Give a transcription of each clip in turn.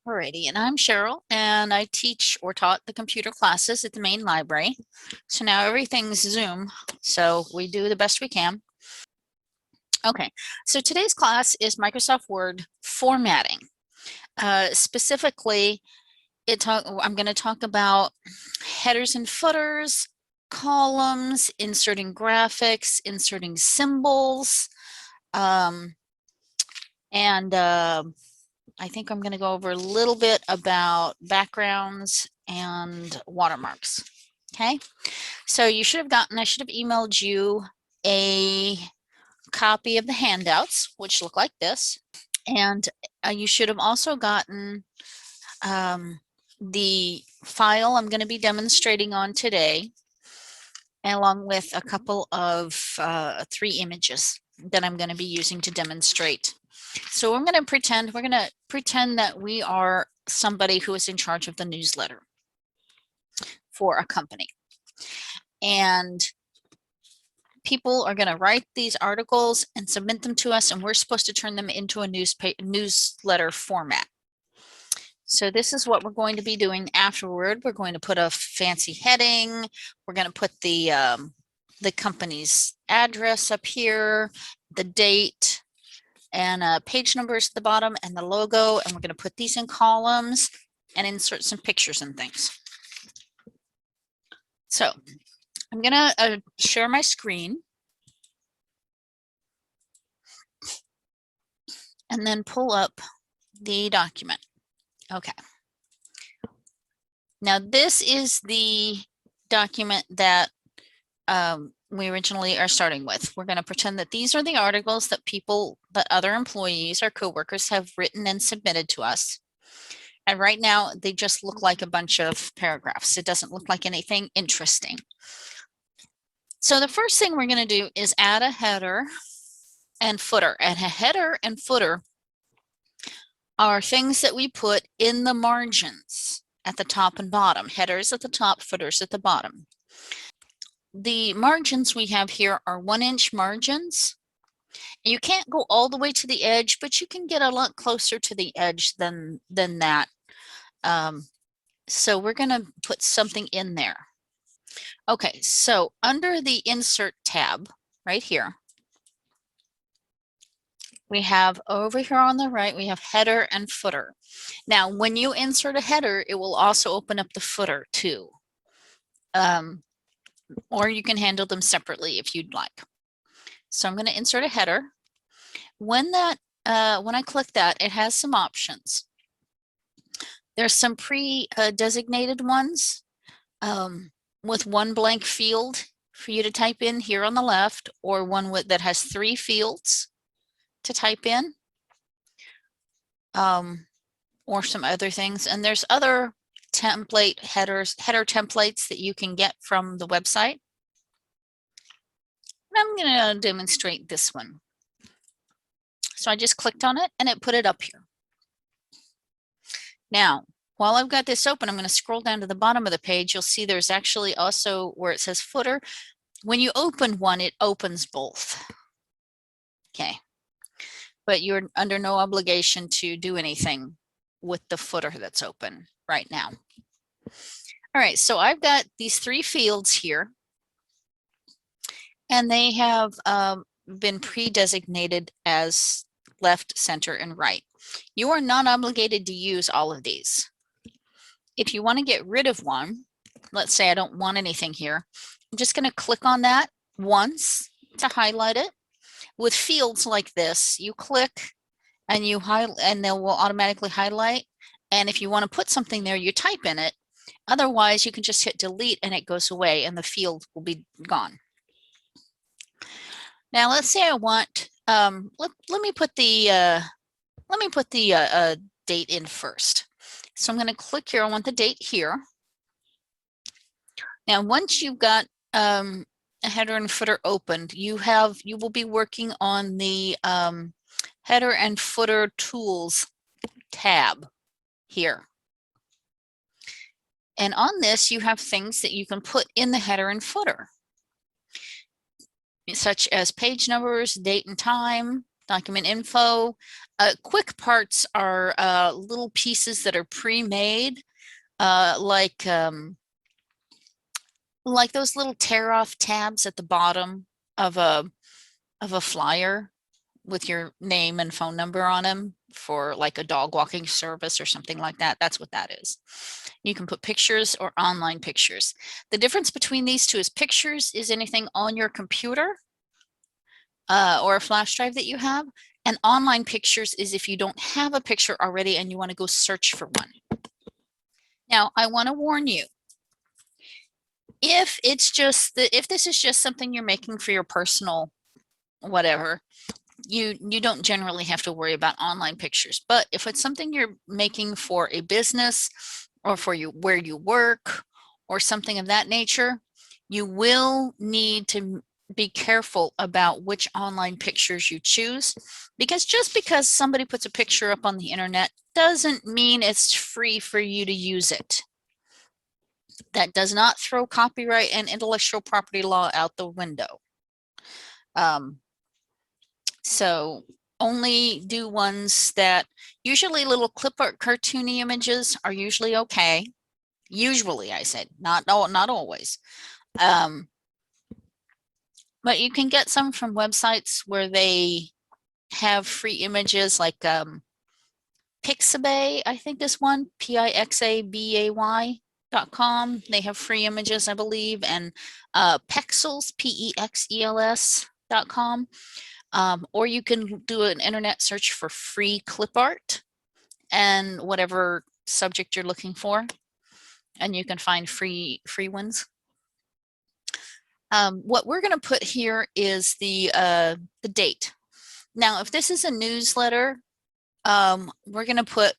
Alrighty, and I'm Cheryl, and I teach or taught the computer classes at the main library. So now everything's Zoom, so we do the best we can. Okay, so today's class is Microsoft Word formatting. Specifically, I'm going to talk about headers and footers, columns, inserting graphics, inserting symbols, I think I'm going to go over a little bit about backgrounds and watermarks. Okay, so I should have emailed you a copy of the handouts, which look like this. And you should have also gotten the file I'm going to be demonstrating on today, along with a couple of 3 images that I'm going to be using to demonstrate. So we're going to pretend that we are somebody who is in charge of the newsletter for a company. And people are going to write these articles and submit them to us, and we're supposed to turn them into a newsletter format. So this is what we're going to be doing afterward. We're going to put a fancy heading. We're going to put the company's address up here, the date, and page numbers at the bottom, and the logo, and we're going to put these in columns and insert some pictures and things. So I'm going to share my screen and then pull up the document. Okay. Now this is the document that we originally are starting with. We're going to pretend that these are the articles that other employees or coworkers have written and submitted to us. And right now they just look like a bunch of paragraphs. It doesn't look like anything interesting. So the first thing we're going to do is add a header and footer. And a header and footer are things that we put in the margins at the top and bottom. Headers at the top, footers at the bottom. The margins we have here are 1-inch margins. You can't go all the way to the edge, but you can get a lot closer to the edge than that. So we're going to put something in there. Okay, so under the Insert tab right here, we have over here on the right, we have header and footer. Now, when you insert a header, it will also open up the footer too. Or you can handle them separately if you'd like. So I'm going to insert a header. When I click that, it has some options. There's some pre-designated ones with one blank field for you to type in here on the left, or one that has 3 fields to type in, or some other things. And there's other header templates that you can get from the website. And I'm going to demonstrate this one. So I just clicked on it and it put it up here. Now, while I've got this open, I'm going to scroll down to the bottom of the page. You'll see there's actually also where it says footer. When you open one, it opens both. Okay. But you're under no obligation to do anything with the footer that's open right now. All right, so I've got these 3 fields here, and they have been pre-designated as left, center, and right. You are not obligated to use all of these. If you want to get rid of one, let's say I don't want anything here, I'm just going to click on that once to highlight it. With fields like this, you click and you highlight, and they will automatically highlight. And if you want to put something there, you type in it. Otherwise, you can just hit delete and it goes away and the field will be gone. Now, let's say I want, let me put the date in first. So I'm going to click here. I want the date here. Now, once you've got a header and footer opened, you will be working on the header and footer tools tab here. And on this, you have things that you can put in the header and footer, such as page numbers, date and time, Document info. Quick parts are little pieces that are pre-made, like those little tear-off tabs at the bottom of a flyer with your name and phone number on them for like a dog walking service or something like that. That's what that is. You can put pictures or online pictures. The difference between these two is pictures is anything on your computer or a flash drive that you have, and online pictures is if you don't have a picture already and you want to go search for one. Now, I want to warn you, if this is just something you're making for your personal whatever, you don't generally have to worry about online pictures. But if it's something you're making for a business or for where you work or something of that nature, you will need to be careful about which online pictures you choose, because just because somebody puts a picture up on the internet doesn't mean it's free for you to use it. That does not throw copyright and intellectual property law out the window. So only do ones that, usually little clip art cartoony images are usually okay. Usually, I said, not always. But you can get some from websites where they have free images, like Pixabay, I think this one, Pixabay.com. They have free images, I believe, and Pexels, Pexels.com. Or you can do an internet search for free clip art and whatever subject you're looking for, and you can find free ones. What we're going to put here is the date. Now, if this is a newsletter, we're going to put,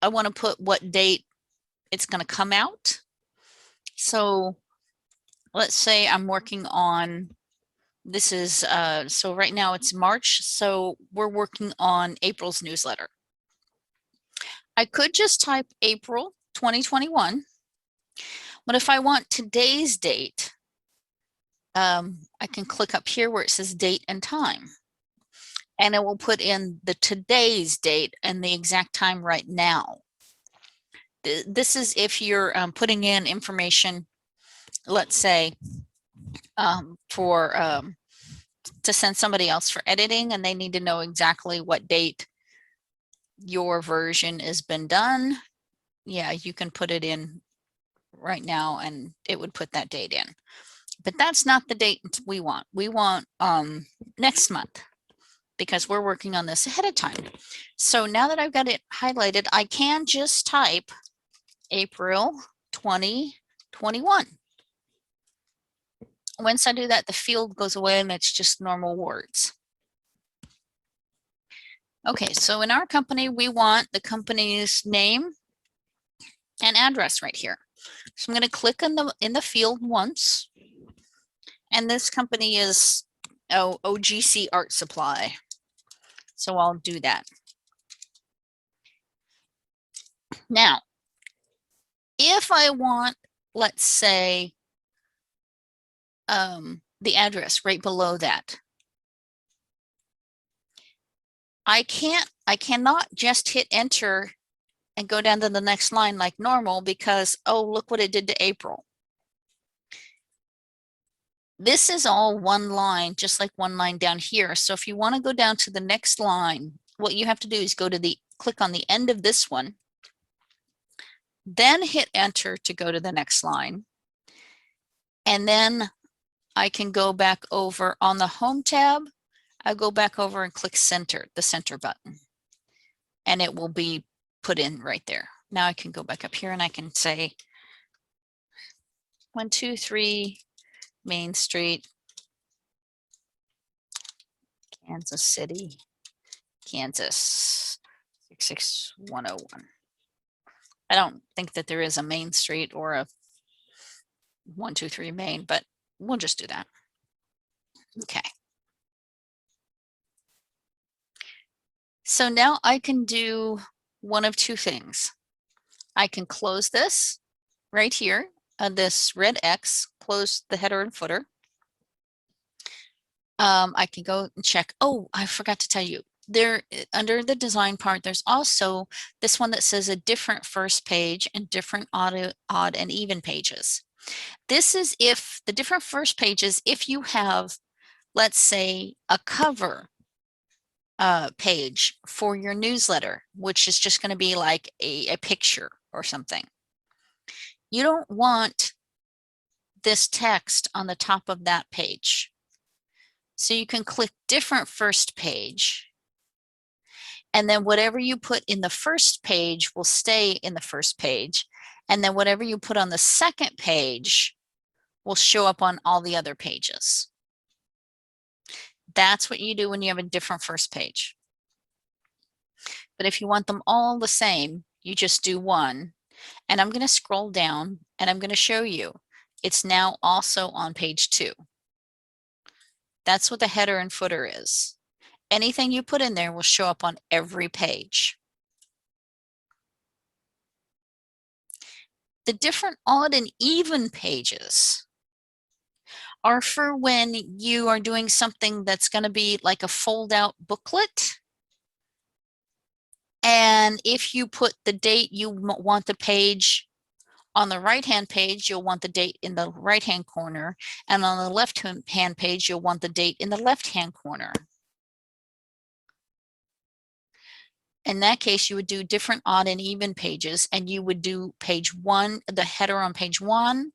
I want to put what date it's going to come out. So let's say I'm working on, this is, so right now it's March, so we're working on April's newsletter. I could just type April 2021, but if I want today's date, I can click up here where it says date and time, and it will put in the today's date and the exact time right now. This is if you're putting in information, let's say, to send somebody else for editing, and they need to know exactly what date your version has been done. Yeah, you can put it in right now and it would put that date in. But that's not the date we want. We want next month, because we're working on this ahead of time. So now that I've got it highlighted, I can just type April 2021. Once I do that, the field goes away and it's just normal words. Okay, so in our company, we want the company's name and address right here. So I'm going to click in the field once, and this company is OGC Art Supply. So I'll do that. Now, if I want, let's say, the address right below that, I cannot just hit enter and go down to the next line like normal, because, oh, look what it did to April. This is all one line, just like one line down here. So if you want to go down to the next line, what you have to do is go to click on the end of this one, then hit enter to go to the next line. And then I can go back over on the home tab. I go back over and click center, the center button, and it will be put in right there. Now I can go back up here and I can say 123 Main Street, Kansas City, Kansas 66101. I don't think that there is a Main Street or a 123 Main, but we'll just do that. Okay. So now I can do one of two things. I can close this right here, this red X, close the header and footer. I can go and check. Oh, I forgot to tell you. There, under the design part, there's also this one that says a different first page and different odd and even pages. This is if the different first pages, if you have, let's say, a cover page for your newsletter, which is just going to be like a picture or something. You don't want this text on the top of that page. So you can click different first page, and then whatever you put in the first page will stay in the first page. And then whatever you put on the second page will show up on all the other pages. That's what you do when you have a different first page. But if you want them all the same, you just do one. And I'm going to scroll down and I'm going to show you. It's now also on page 2. That's what the header and footer is. Anything you put in there will show up on every page. The different odd and even pages are for when you are doing something that's going to be like a fold-out booklet. And if you put the date you want the page on the right-hand page, you'll want the date in the right-hand corner. And on the left-hand page, you'll want the date in the left-hand corner. In that case, you would do different odd and even pages, and you would do page 1, the header on page 1,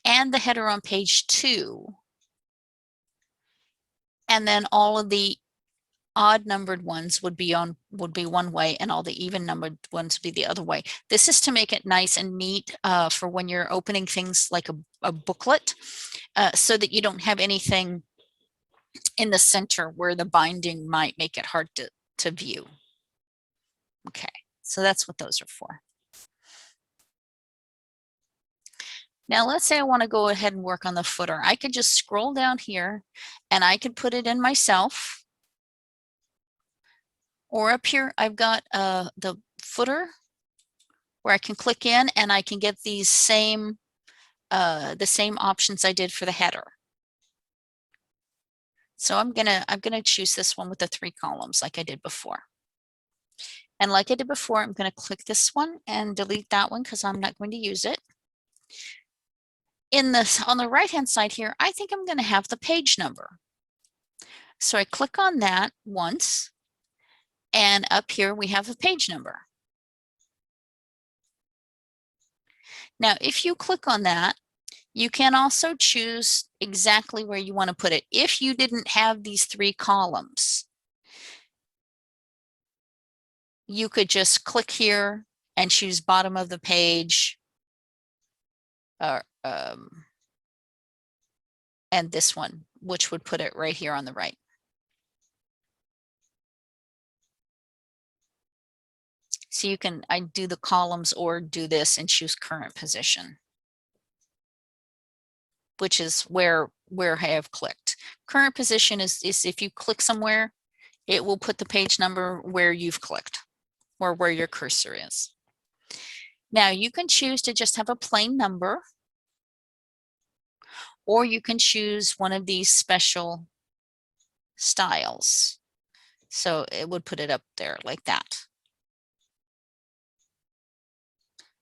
and the header on page 2. And then all of the odd numbered ones would be one way, and all the even numbered ones would be the other way. This is to make it nice and neat for when you're opening things like a booklet, so that you don't have anything in the center where the binding might make it hard to view. Okay, so that's what those are for. Now let's say I want to go ahead and work on the footer. I could just scroll down here and I could put it in myself. Or up here, I've got the footer where I can click in and I can get these the same options I did for the header. So I'm gonna choose this one with the 3 columns like I did before. And like I did before, I'm going to click this one and delete that one because I'm not going to use it. On the right-hand side here, I think I'm going to have the page number. So I click on that once, and up here we have a page number. Now, if you click on that, you can also choose exactly where you want to put it. If you didn't have these 3 columns, you could just click here and choose bottom of the page, and this one, which would put it right here on the right. So you can, I do the columns or do this and choose current position, which is where I have clicked. Current position is if you click somewhere, it will put the page number where you've clicked or where your cursor is. Now you can choose to just have a plain number, or you can choose one of these special styles. So it would put it up there like that.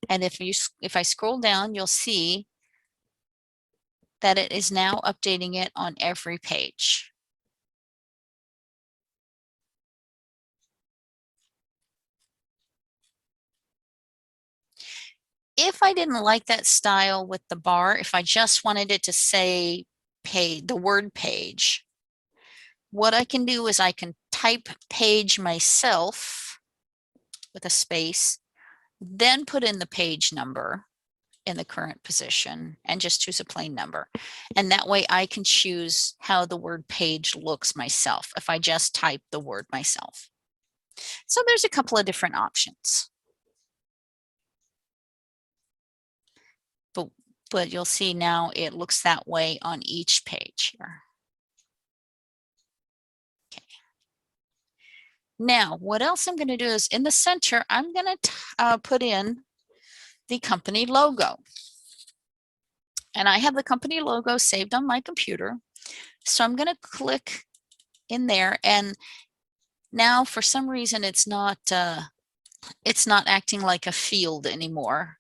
And if I scroll down, you'll see that it is now updating it on every page. If I didn't like that style with the bar, if I just wanted it to say the word page, what I can do is I can type page myself with a space, then put in the page number in the current position and just choose a plain number. And that way I can choose how the word page looks myself if I just type the word myself. So there's a couple of different options. But you'll see now it looks that way on each page here. Okay. Now, what else I'm going to do is in the center, I'm going to put in the company logo. And I have the company logo saved on my computer. So I'm going to click in there, and now for some reason it's not acting like a field anymore.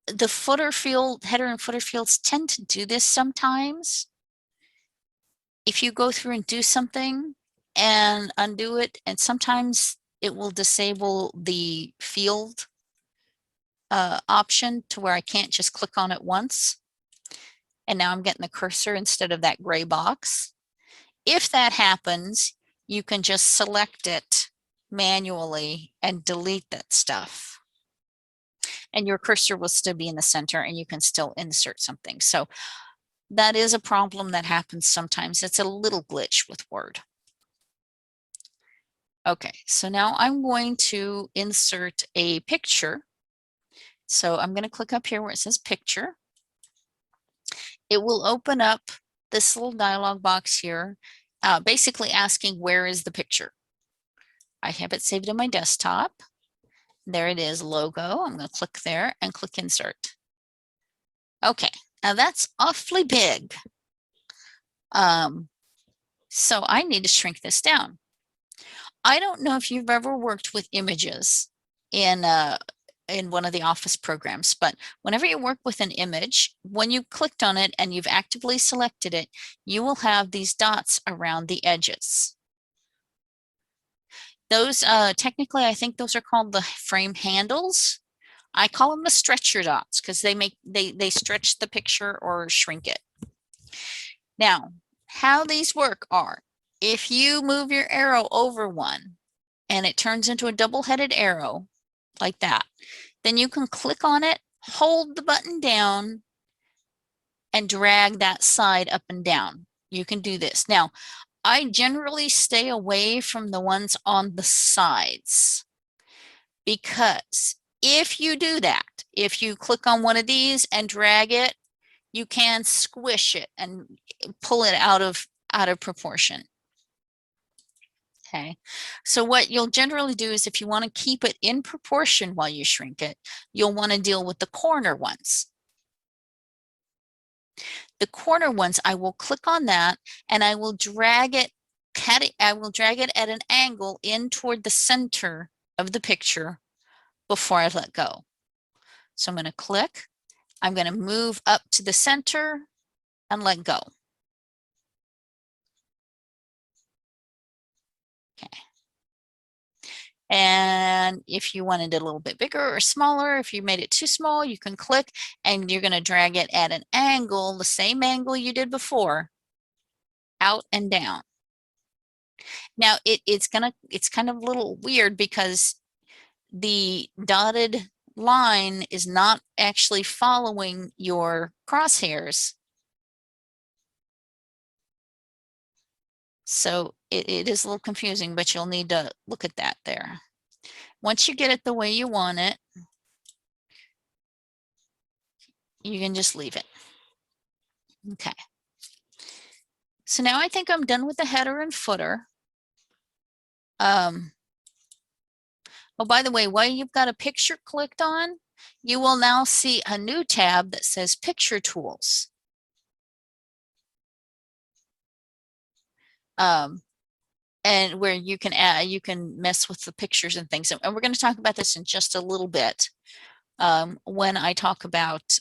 The footer field, header and footer fields tend to do this sometimes. If you go through and do something and undo it, and sometimes it will disable the field option to where I can't just click on it once. And now I'm getting the cursor instead of that gray box. If that happens, you can just select it manually and delete that stuff. And your cursor will still be in the center and you can still insert something. So that is a problem that happens sometimes. It's a little glitch with Word. Okay, so now I'm going to insert a picture. So I'm going to click up here where it says picture. It will open up this little dialog box here, basically asking where is the picture. I have it saved in my desktop. There it is, logo. I'm going to click there and click insert. Okay, now that's awfully big. So I need to shrink this down. I don't know if you've ever worked with images in one of the Office programs, but whenever you work with an image, when you clicked on it and you've actively selected it, you will have these dots around the edges. Those technically, I think those are called the frame handles. I call them the stretcher dots because they stretch the picture or shrink it. Now, how these work are, if you move your arrow over one and it turns into a double-headed arrow like that, then you can click on it, hold the button down, and drag that side up and down. You can do this. Now, I generally stay away from the ones on the sides, because if you do that, if you click on one of these and drag it, you can squish it and pull it out of proportion. Okay, so what you'll generally do is if you want to keep it in proportion while you shrink it, you'll want to deal with the corner ones. The corner ones, I will click on that and I will drag it at an angle in toward the center of the picture before I let go. So I'm going to click, I'm going to move up to the center and let go. Okay. And if you wanted it a little bit bigger or smaller, if you made it too small, you can click and you're going to drag it at an angle, the same angle you did before, out and down. Now it's kind of a little weird because the dotted line is not actually following your crosshairs. So it is a little confusing, but you'll need to look at that there. Once you get it the way you want it, you can just leave it. Okay. So now I think I'm done with the header and footer. Oh, by the way, while you've got a picture clicked on, you will now see a new tab that says Picture Tools. And where you can mess with the pictures and things. And we're going to talk about this in just a little bit when I talk about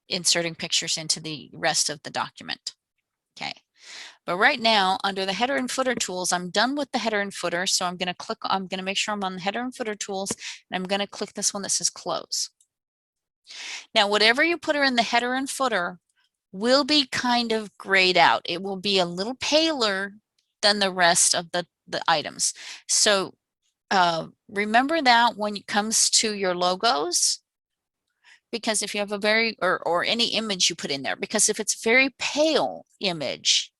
inserting pictures into the rest of the document. Okay. But right now, under the header and footer tools, I'm done with the header and footer. So I'm going to make sure I'm on the header and footer tools, and I'm going to click this one that says close. Now, whatever you put in the header and footer will be kind of grayed out. It will be a little paler than the rest of the items. So remember that when it comes to your logos, because if you have a very, or any image you put in there, because if it's very pale image,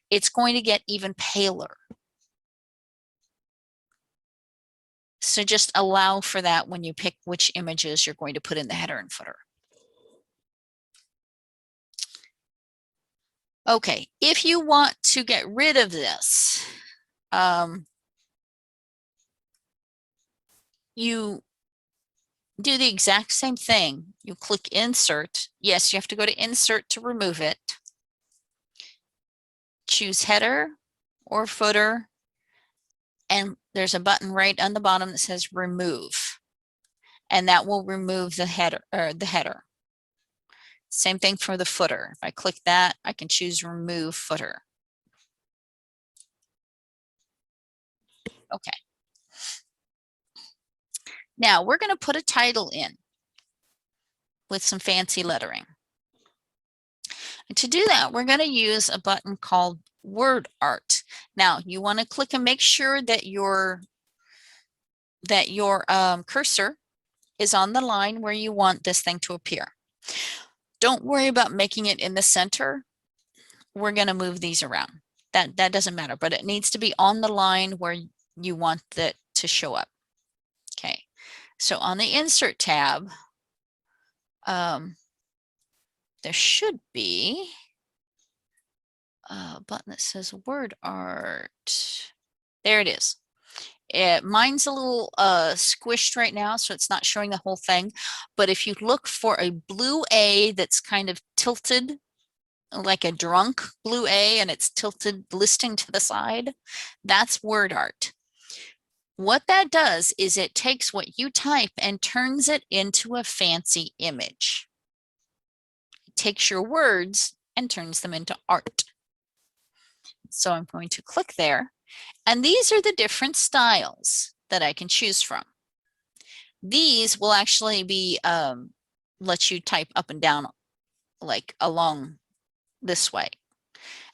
it's going to get even paler. So just allow for that when you pick which images you're going to put in the header and footer. Okay, if you want to get rid of this, you do the exact same thing. You click insert. Yes, you have to go to insert to remove it. choose header or footer, and there's a button right on the bottom that says remove, and that will remove the header or the header. Same thing for the footer. If I click that, I can choose remove footer. Okay. Now we're going to put a title in with some fancy lettering. And to do that, we're going to use a button called Wordart. Now you want to click and make sure that your cursor is on the line where you want this thing to appear. Don't worry about making it in the center. We're going to move these around. That doesn't matter, but it needs to be on the line where you want it to show up. Okay, so on the Insert tab, there should be a button that says Wordart. There it is. Mine's a little squished right now, so it's not showing the whole thing. But if you look for a blue A that's kind of tilted, like a drunk blue A, and it's tilted listing to the side, that's Wordart. What that does is it takes what you type and turns it into a fancy image. It takes your words and turns them into art. So I'm going to click there, and these are the different styles that I can choose from. These will actually be let you type up and down like along this way.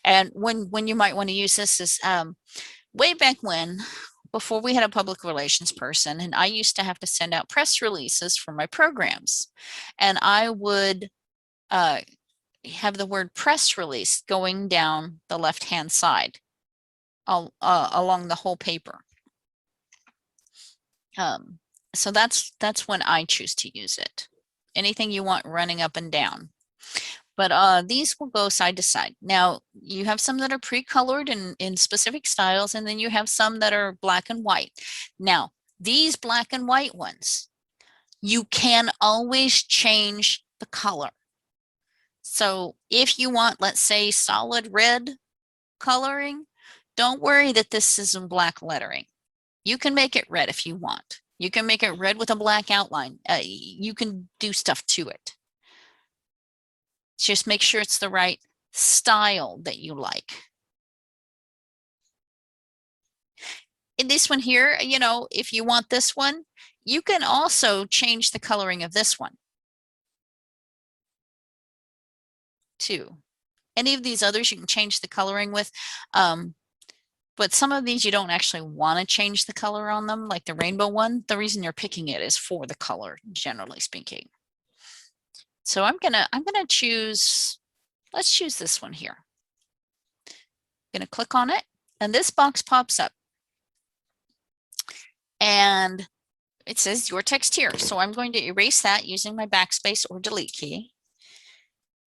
And when you might want to use this is way back when, before we had a public relations person, and I used to have to send out press releases for my programs, and I would have the word press release going down the left-hand side along the whole paper. So that's when I choose to use it. Anything you want running up and down. But these will go side to side. Now, you have some that are pre-colored in specific styles, and then you have some that are black and white. Now, these black and white ones, you can always change the color. So if you want, let's say, solid red coloring, don't worry that this is in black lettering. You can make it red if you want. You can make it red with a black outline. You can do stuff to it. Just make sure it's the right style that you like. In this one here, you know, if you want this one, you can also change the coloring of this one too. Any of these others you can change the coloring with, but some of these you don't actually want to change the color on them, like the rainbow one. The reason you're picking it is for the color, generally speaking. So I'm gonna choose, let's choose this one here. I'm gonna click on it, and this box pops up. And it says your text here. So I'm going to erase that using my backspace or delete key.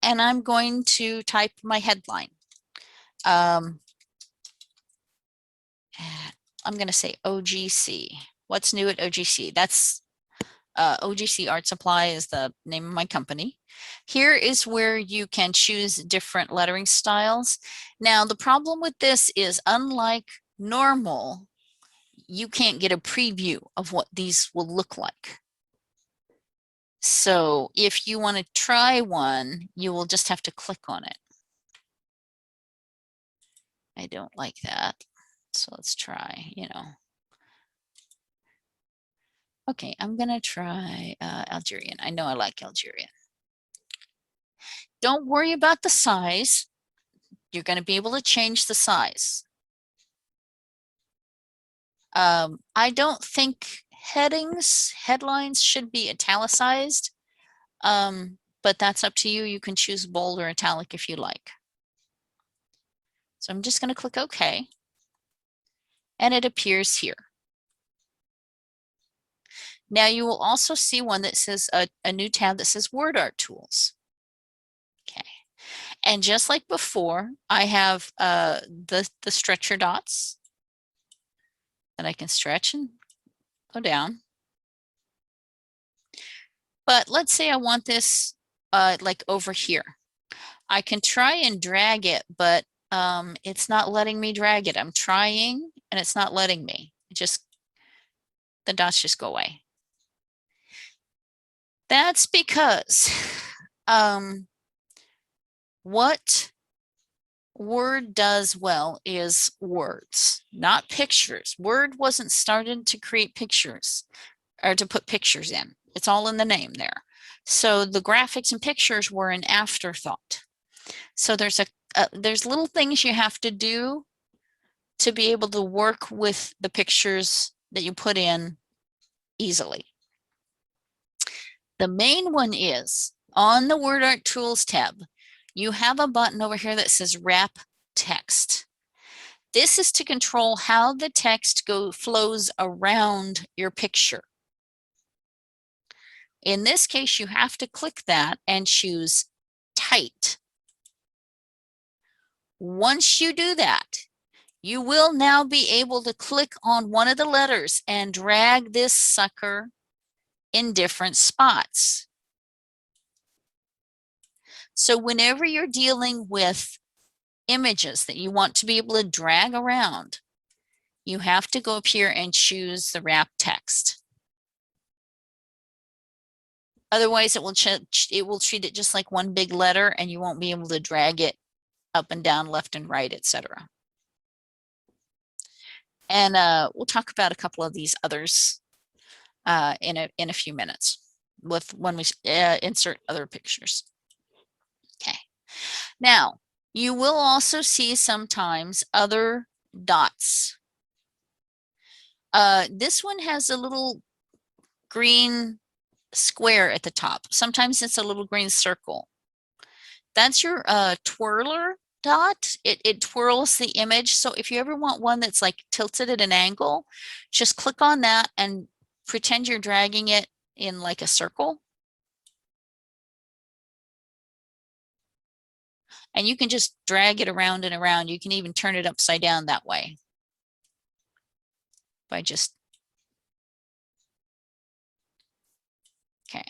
And I'm going to type my headline. I'm going to say OGC. What's new at OGC? That's OGC Art Supply is the name of my company. Here is where you can choose different lettering styles. Now, the problem with this is, unlike normal, you can't get a preview of what these will look like. So if you want to try one, you will just have to click on it. I don't like that. So let's try, you know. Okay, I'm going to try Algerian. I know I like Algerian. Don't worry about the size. You're going to be able to change the size. I don't think headlines should be italicized, but that's up to you. You can choose bold or italic if you like. So I'm just going to click OK, and it appears here. Now you will also see one that says a new tab that says Wordart Tools. Okay, and just like before, I have the stretcher dots that I can stretch and go down. But let's say I want this like over here. I can try and drag it, but It's not letting me drag it. I'm trying and it's not letting me. The dots just go away. That's because what Word does well is words, not pictures. Word wasn't started to create pictures or to put pictures in. It's all in the name there. So the graphics and pictures were an afterthought. So there's little things you have to do to be able to work with the pictures that you put in easily. The main one is on the Wordart Tools tab, you have a button over here that says Wrap Text. This is to control how the text flows around your picture. In this case, you have to click that and choose Tight. Once you do that, you will now be able to click on one of the letters and drag this sucker in different spots. So whenever you're dealing with images that you want to be able to drag around, you have to go up here and choose the wrap text. Otherwise, it will treat it just like one big letter and you won't be able to drag it up and down, left and right, etc. And we'll talk about a couple of these others in a few minutes when we insert other pictures. Okay. Now, you will also see sometimes other dots. This one has a little green square at the top. Sometimes it's a little green circle. That's your twirler dot. It twirls the image. So if you ever want one that's like tilted at an angle, just click on that and pretend you're dragging it in like a circle. And you can just drag it around and around. You can even turn it upside down that way. By just, okay.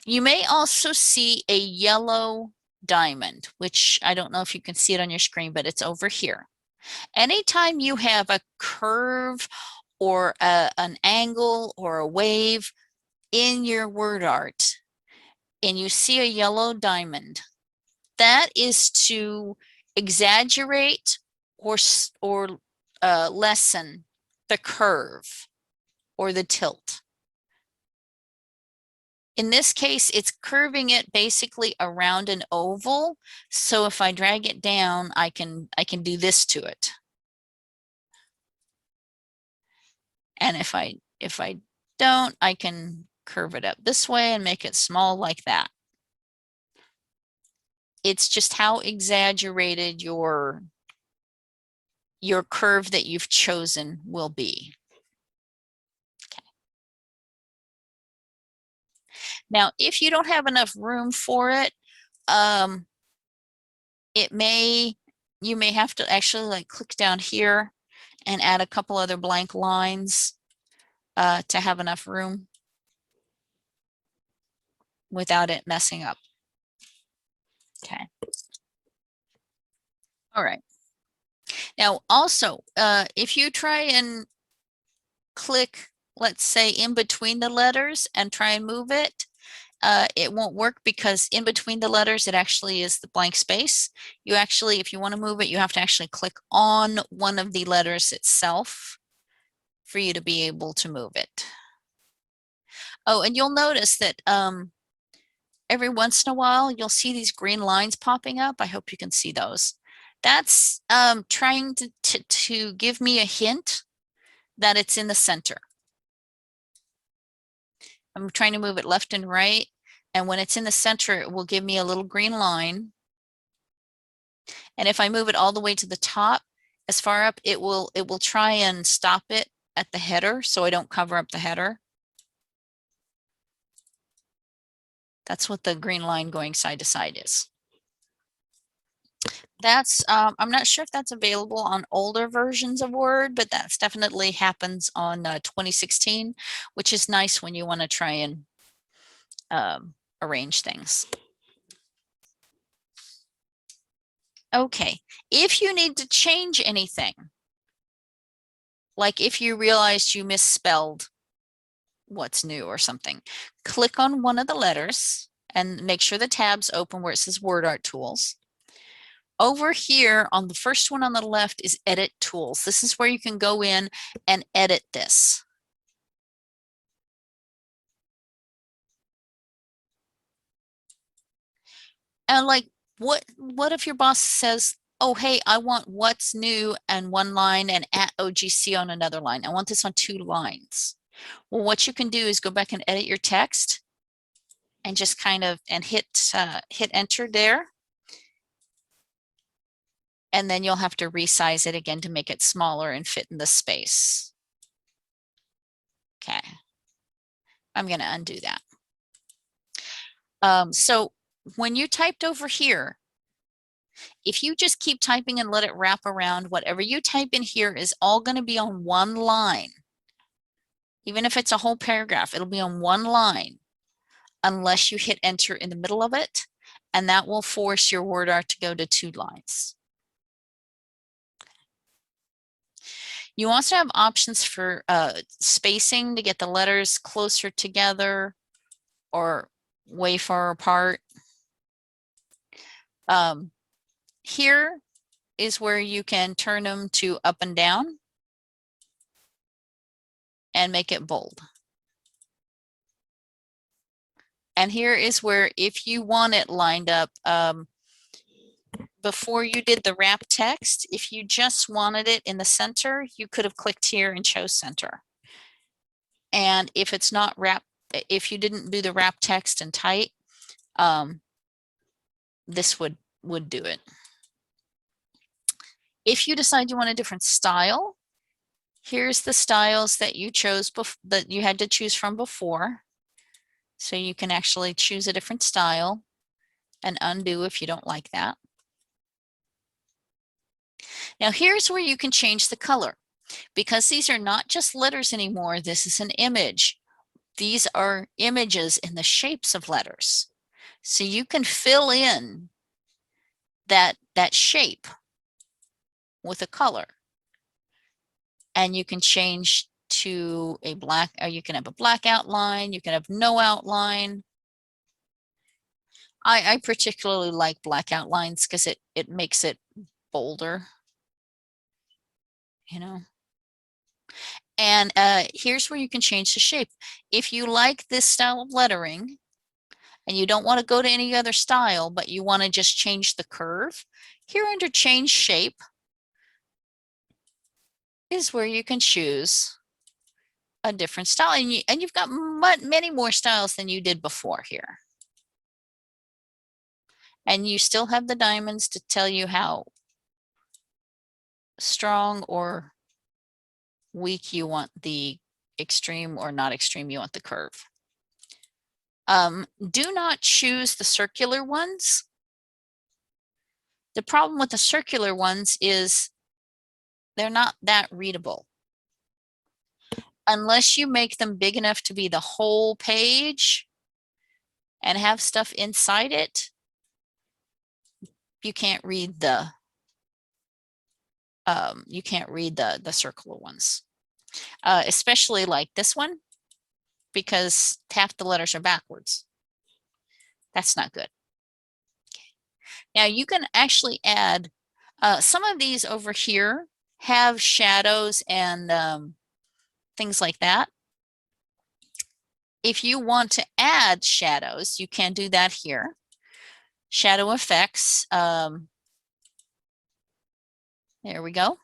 You may also see a yellow diamond, which I don't know if you can see it on your screen, but it's over here. Anytime you have a curve or an angle or a wave in your word art and you see a yellow diamond, that is to exaggerate or lessen the curve or the tilt. In this case, it's curving it basically around an oval. So if I drag it down, I can do this to it. And if I don't, I can curve it up this way and make it small like that. It's just how exaggerated your curve that you've chosen will be. Okay. Now, if you don't have enough room for it, you may have to actually like click down here and add a couple other blank lines to have enough room without it messing up. Okay. All right. Now, also, if you try and click, let's say, in between the letters and try and move it, it won't work because in between the letters, it actually is the blank space. You actually, if you want to move it, you have to actually click on one of the letters itself for you to be able to move it. Oh, and you'll notice that every once in a while, you'll see these green lines popping up. I hope you can see those. That's trying to give me a hint that it's in the center. I'm trying to move it left and right. And when it's in the center, it will give me a little green line. And if I move it all the way to the top, as far up, it will try and stop it at the header so I don't cover up the header. That's what the green line going side to side is. That's, I'm not sure if that's available on older versions of Word, but that's definitely happens on 2016, which is nice when you want to try and arrange things. Okay, if you need to change anything, like if you realized you misspelled what's new or something, click on one of the letters and make sure the tab's open where it says Wordart Tools. Over here on the first one on the left is Edit Tools. This is where you can go in and edit this. And like, what if your boss says, oh, hey, I want what's new and one line and at OGC on another line. I want this on 2 lines. Well, what you can do is go back and edit your text and just kind of hit enter there. And then you'll have to resize it again to make it smaller and fit in the space. Okay. I'm going to undo that. So when you typed over here, if you just keep typing and let it wrap around, whatever you type in here is all going to be on one line. Even if it's a whole paragraph, it'll be on one line unless you hit enter in the middle of it, and that will force your word art to go to 2 lines. You also have options for spacing to get the letters closer together or way far apart. Here is where you can turn them to up and down and make it bold. And here is where, if you want it lined up, before you did the wrap text, if you just wanted it in the center, you could have clicked here and chose center. And if it's not wrap, if you didn't do the wrap text and tight, this would do it. If you decide you want a different style, here's the styles that you chose that you had to choose from before. So you can actually choose a different style and undo if you don't like that. Now here's where you can change the color. Because these are not just letters anymore, this is an image. These are images in the shapes of letters. So you can fill in that shape with a color. And you can change to a black, or you can have a black outline, you can have no outline. I particularly like black outlines because it makes it bolder, you know. And here's where you can change the shape. If you like this style of lettering and you don't want to go to any other style, but you want to just change the curve, here under change shape is where you can choose a different style. And you've got many more styles than you did before here. And you still have the diamonds to tell you how strong or weak you want the extreme or not extreme you want the curve. Do not choose the circular ones. The problem with the circular ones is they're not that readable. Unless you make them big enough to be the whole page and have stuff inside it, you can't read the circular ones. Especially like this one, because half the letters are backwards. That's not good. Okay. Now you can actually add some of these over here have shadows and things like that. If you want to add shadows, you can do that here. Shadow effects. There we go.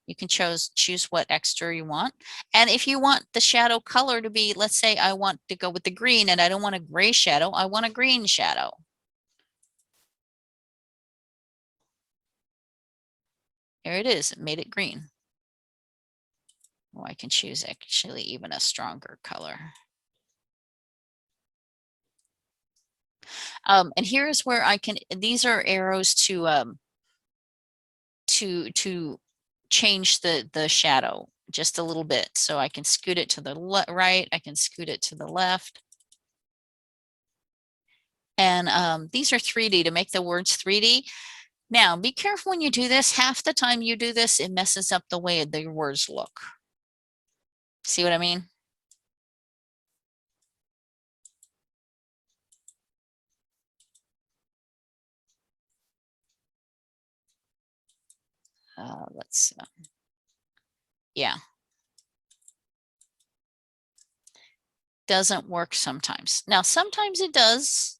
You can choose what extra you want. And if you want the shadow color to be, let's say I want to go with the green and I don't want a gray shadow, I want a green shadow. Here it is, it made it green. Oh, I can choose actually even a stronger color. And here's where I can, these are arrows to change the shadow just a little bit. So I can scoot it to the right, I can scoot it to the left. And these are 3D to make the words 3D. Now, be careful when you do this. Half the time you do this, it messes up the way the words look. See what I mean? Let's, yeah. Doesn't work sometimes. Now, sometimes it does.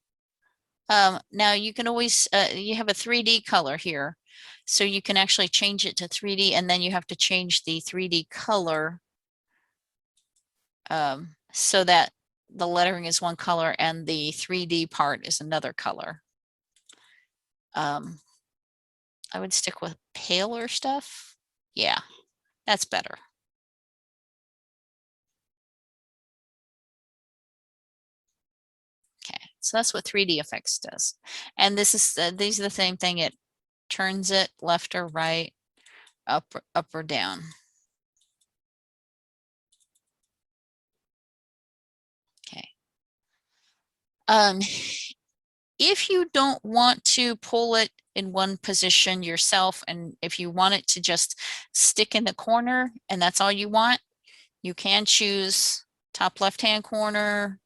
Now you can always, you have a 3D color here. So you can actually change it to 3D, and then you have to change the 3D color so that the lettering is one color and the 3D part is another color. I would stick with paler stuff. Yeah, that's better. Okay, so that's what 3D effects does. And this is these are the same thing. It turns it left or right, up or down. Okay. If you don't want to pull it in one position yourself, and if you want it to just stick in the corner and that's all you want, you can choose top left-hand corner,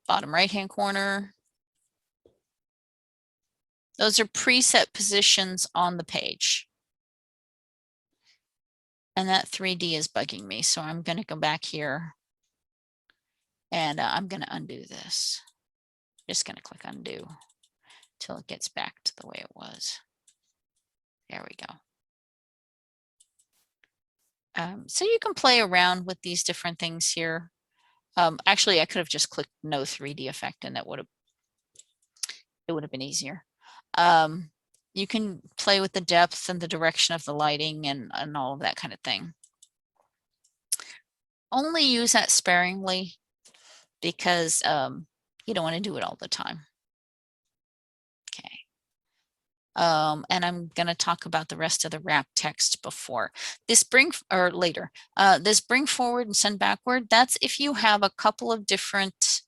bottom right-hand corner. Those are preset positions on the page. And that 3D is bugging me, so I'm going to go back here and I'm going to undo this. Just going to click undo till it gets back to the way it was. There we go. So you can play around with these different things here. Actually, I could have just clicked no 3D effect and it would have been easier. You can play with the depth and the direction of the lighting and all of that kind of thing. Only use that sparingly because you don't want to do it all the time. Okay. And I'm going to talk about the rest of the wrap text before this later. This bring forward and send backward. That's if you have a couple of different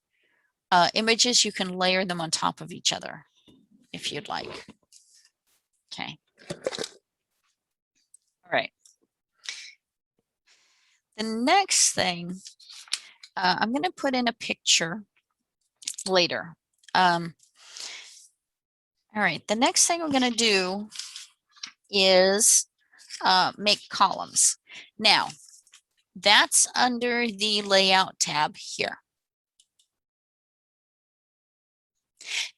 images, you can layer them on top of each other if you'd like. Okay. All right. The next thing, I'm going to put in a picture later. All right. The next thing we're going to do is make columns. Now, that's under the layout tab here.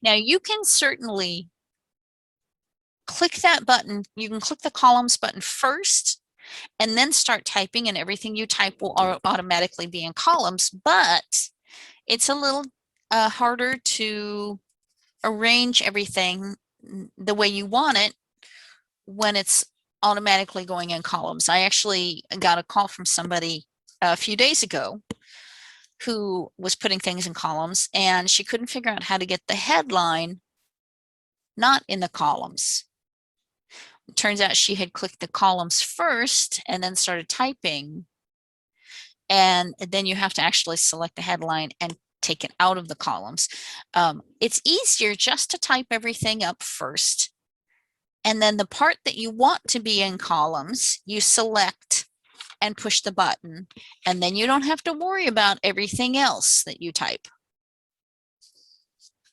Now, you can certainly click that button. You can click the columns button first and then start typing, and everything you type will automatically be in columns, but it's a little harder to arrange everything the way you want it when it's automatically going in columns. I actually got a call from somebody a few days ago who was putting things in columns, and she couldn't figure out how to get the headline not in the columns. It turns out she had clicked the columns first and then started typing, and then you have to actually select the headline and take it out of the columns. It's easier just to type everything up first, and then the part that you want to be in columns, you select and push the button, and then you don't have to worry about everything else that you type.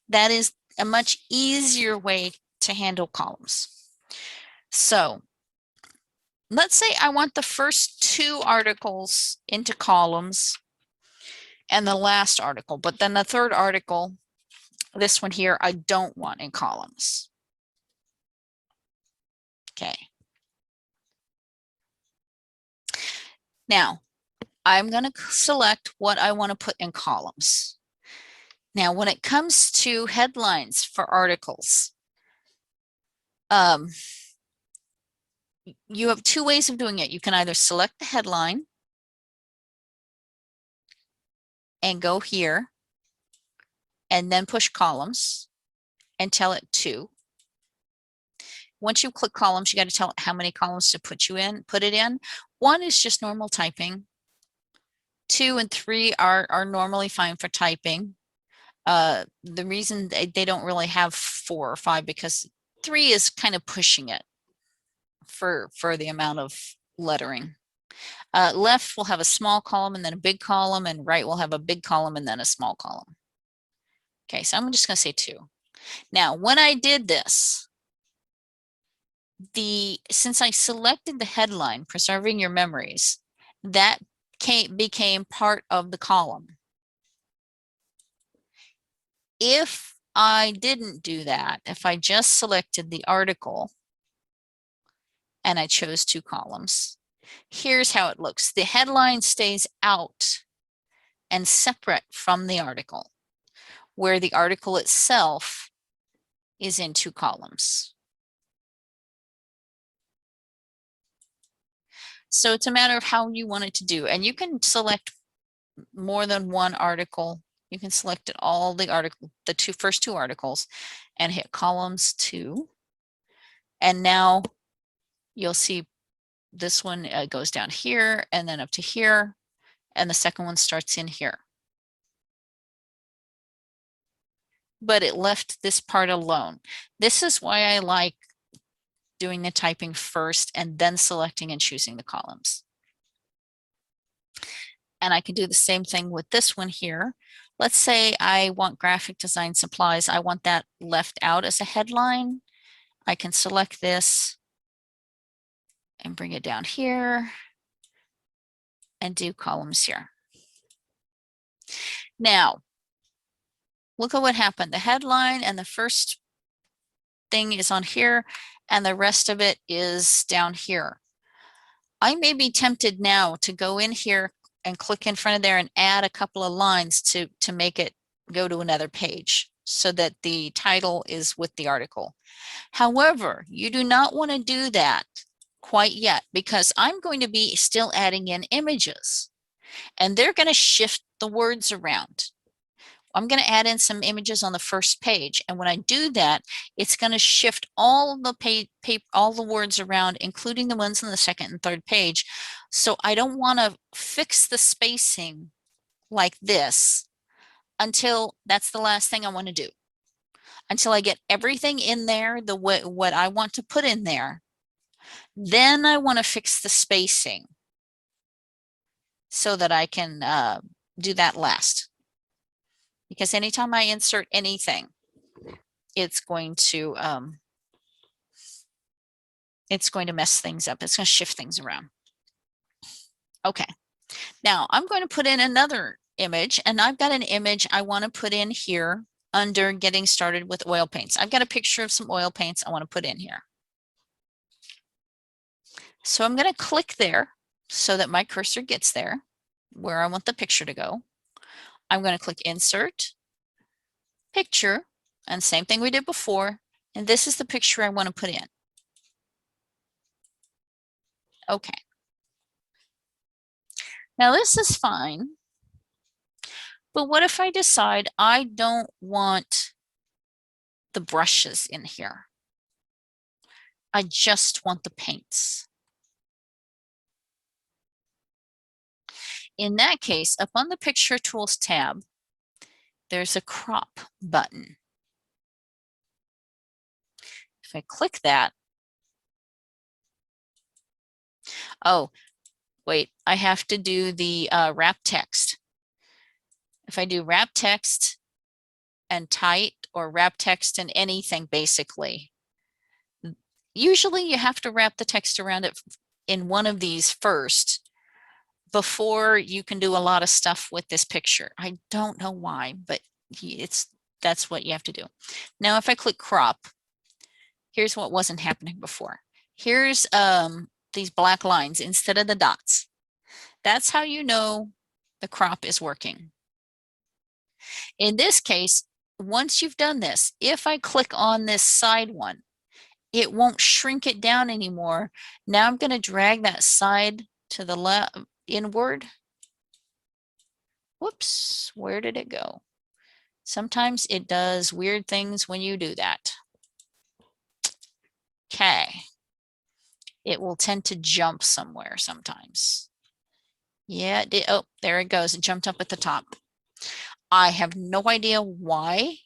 That is a much easier way to handle columns. So let's say I want the first 2 articles into columns and the last article, but then the third article, this one here, I don't want in columns. Okay. Now, I'm going to select what I want to put in columns. Now, when it comes to headlines for articles, you have 2 ways of doing it. You can either select the headline and go here and then push columns and tell it 2. Once you click columns, you got to tell it how many columns to put it in. 1 is just normal typing. 2 and 3 are normally fine for typing. The reason they don't really have 4 or 5 because 3 is kind of pushing it for the amount of lettering. Left will have a small column and then a big column, and right will have a big column and then a small column. Okay, so I'm just going to say 2. Now, when I did this, since I selected the headline, preserving your memories, that became part of the column. If I didn't do that, if I just selected the article and I chose 2 columns, here's how it looks. The headline stays out and separate from the article, where the article itself is in 2 columns. So it's a matter of how you want it to do. And you can select more than one article. You can select all the first 2 articles and hit columns 2. And now you'll see this one goes down here and then up to here. And the second one starts in here. But it left this part alone. This is why I like doing the typing first and then selecting and choosing the columns. And I can do the same thing with this one here. Let's say I want graphic design supplies. I want that left out as a headline. I can select this and bring it down here and do columns here. Now, look at what happened. The headline and the first thing is on here and the rest of it is down here. I may be tempted now to go in here and click in front of there and add a couple of lines to make it go to another page so that the title is with the article. However, you do not want to do that quite yet because I'm going to be still adding in images and they're going to shift the words around. I'm going to add in some images on the first page, and when I do that, it's going to shift all the words around, including the ones on the second and third page. So I don't want to fix the spacing like this until that's the last thing I want to do. Until I get everything in there, what I want to put in there, then I want to fix the spacing so that I can do that last. Because anytime I insert anything, it's going to mess things up. It's going to shift things around. Okay, now I'm going to put in another image, and I've got an image I want to put in here under getting started with oil paints. I've got a picture of some oil paints I want to put in here. So I'm going to click there so that my cursor gets there where I want the picture to go. I'm going to click Insert, Picture, and same thing we did before. And this is the picture I want to put in. Okay. Now this is fine. But what if I decide I don't want the brushes in here? I just want the paints. In that case, up on the Picture Tools tab, there's a crop button. If I click that, oh, wait, I have to do the wrap text. If I do wrap text and tight or wrap text and anything, basically, usually you have to wrap the text around it in one of these first before you can do a lot of stuff with this picture. I don't know why, but that's what you have to do. Now, if I click crop, here's what wasn't happening before. Here's these black lines instead of the dots. That's how you know the crop is working. In this case, once you've done this, if I click on this side one, it won't shrink it down anymore. Now I'm going to drag that side to the left inward. Whoops, where did it go? Sometimes it does weird things when you do that. Okay. It will tend to jump somewhere sometimes. Yeah, it did. Oh, there it goes. It jumped up at the top. I have no idea why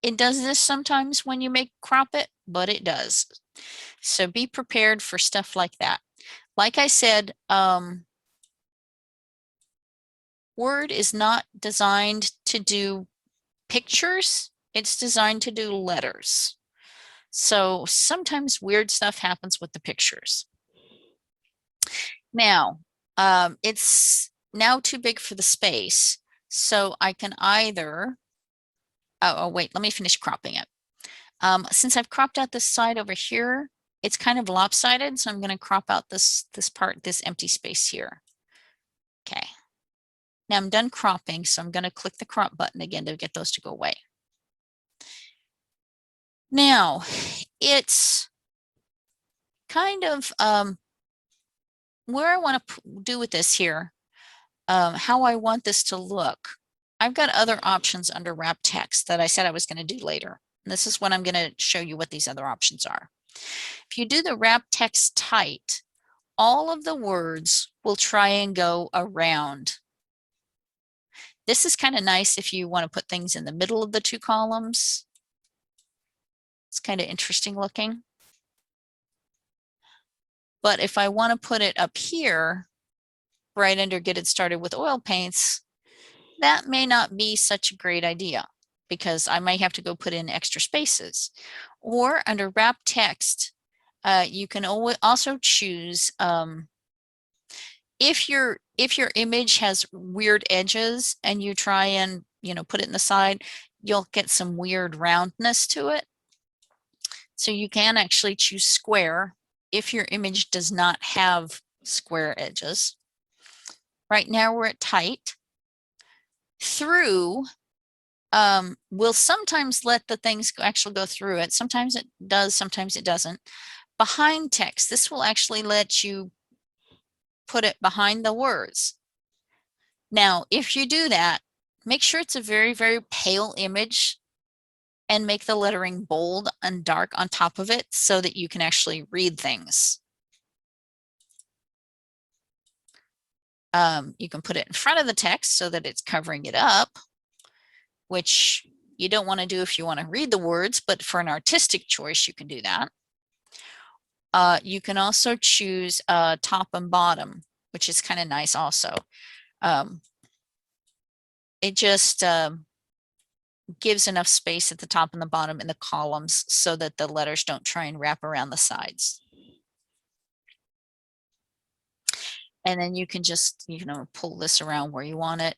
it does this sometimes when you crop it, but it does. So be prepared for stuff like that. Like I said, Word is not designed to do pictures. It's designed to do letters. So sometimes weird stuff happens with the pictures. Now, it's now too big for the space. So I can either, oh wait, let me finish cropping it. Since I've cropped out this side over here, it's kind of lopsided. So I'm going to crop out this part, this empty space here. Okay. Now I'm done cropping. So I'm going to click the crop button again to get those to go away. Now it's kind of where I want to do with this here, how I want this to look. I've got other options under wrap text that I said I was going to do later. And this is when I'm going to show you what these other options are. If you do the wrap text tight, all of the words will try and go around. This is kind of nice if you want to put things in the middle of the two columns. It's kind of interesting looking. But if I want to put it up here, right under Get It Started with Oil Paints, that may not be such a great idea because I might have to go put in extra spaces. Or under wrap text, you can also choose if your image has weird edges and you try and put it in the side, you'll get some weird roundness to it. So you can actually choose square if your image does not have square edges. Right now we're at tight. Through will sometimes let the things actually go through it. Sometimes it does, sometimes it doesn't. Behind text, this will actually let you put it behind the words. Now, if you do that, make sure it's a very, very pale image and make the lettering bold and dark on top of it so that you can actually read things. You can put it in front of the text so that it's covering it up, which you don't want to do if you want to read the words, but for an artistic choice, you can do that. You can also choose top and bottom, which is kind of nice also. It just gives enough space at the top and the bottom in the columns so that the letters don't try and wrap around the sides. And then you can just, pull this around where you want it.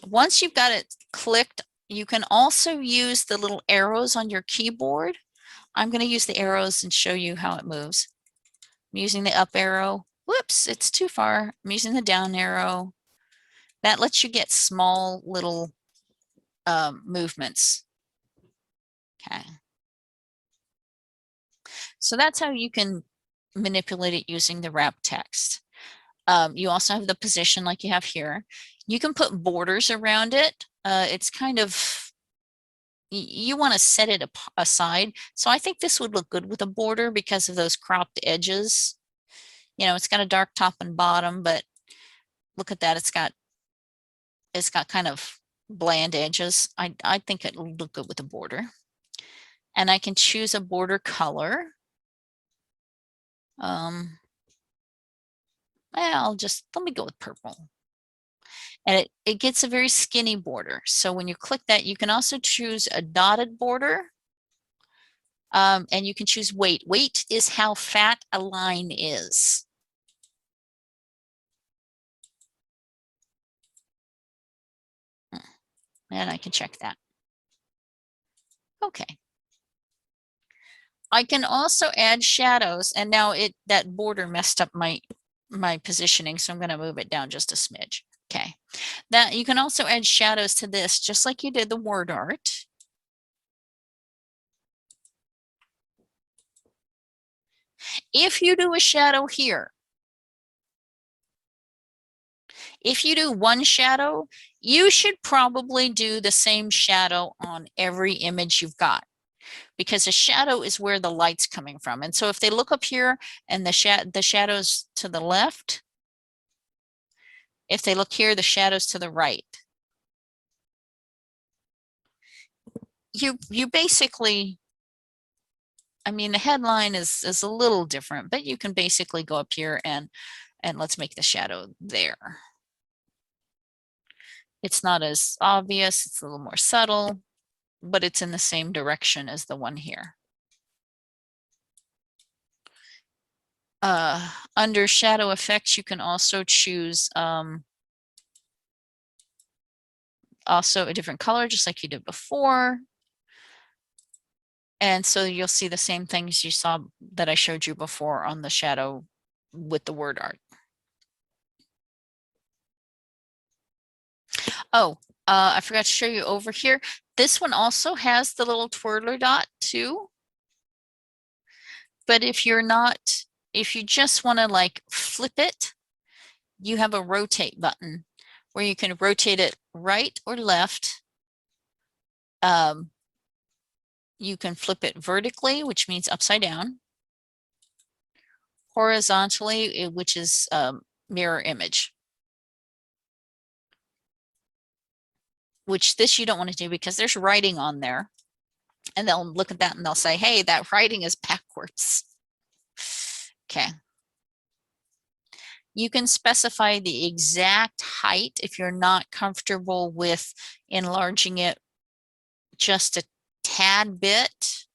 Once you've got it clicked, you can also use the little arrows on your keyboard. I'm going to use the arrows and show you how it moves. I'm using the up arrow. Whoops, it's too far. I'm using the down arrow. That lets you get small little movements. Okay. So that's how you can manipulate it using the wrap text. You also have the position like you have here. You can put borders around it. It's kind of, you want to set it aside. So I think this would look good with a border because of those cropped edges. It's got a dark top and bottom, but look at that. It's got kind of bland edges. I think it'll look good with a border. And I can choose a border color. Let me go with purple. And it gets a very skinny border. So when you click that, you can also choose a dotted border. And you can choose weight. Weight is how fat a line is. And I can check that. Okay. I can also add shadows, and now that border messed up my positioning, so I'm going to move it down just a smidge. Okay. That you can also add shadows to this, just like you did the word art. If you do a shadow here, if you do one shadow, you should probably do the same shadow on every image you've got, because the shadow is where the light's coming from. And so if they look up here and the shadow's to the left, if they look here, the shadow's to the right. you basically, I mean, the headline is a little different, but you can basically go up here and let's make the shadow there. It's not as obvious, it's a little more subtle, but it's in the same direction as the one here. Under shadow effects, you can also choose also a different color, just like you did before. And so you'll see the same things you saw that I showed you before on the shadow with the word art. Oh, I forgot to show you over here. This one also has the little twirler dot too. But if you're not, if you just want to like flip it, you have a rotate button where you can rotate it right or left. You can flip it vertically, which means upside down, horizontally, which is mirror image, which this you don't want to do because there's writing on there. And they'll look at that and they'll say, hey, that writing is backwards. Okay. You can specify the exact height if you're not comfortable with enlarging it just a tad bit.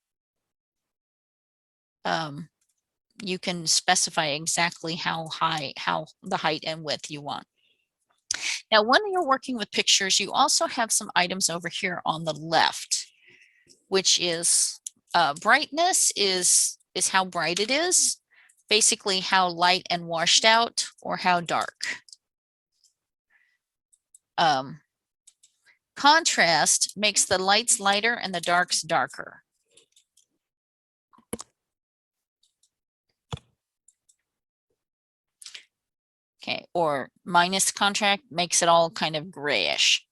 You can specify exactly how the height and width you want. Now, when you're working with pictures, you also have some items over here on the left, which is brightness is how bright it is, basically how light and washed out or how dark. Contrast makes the lights lighter and the darks darker. Okay, or minus contrast makes it all kind of grayish.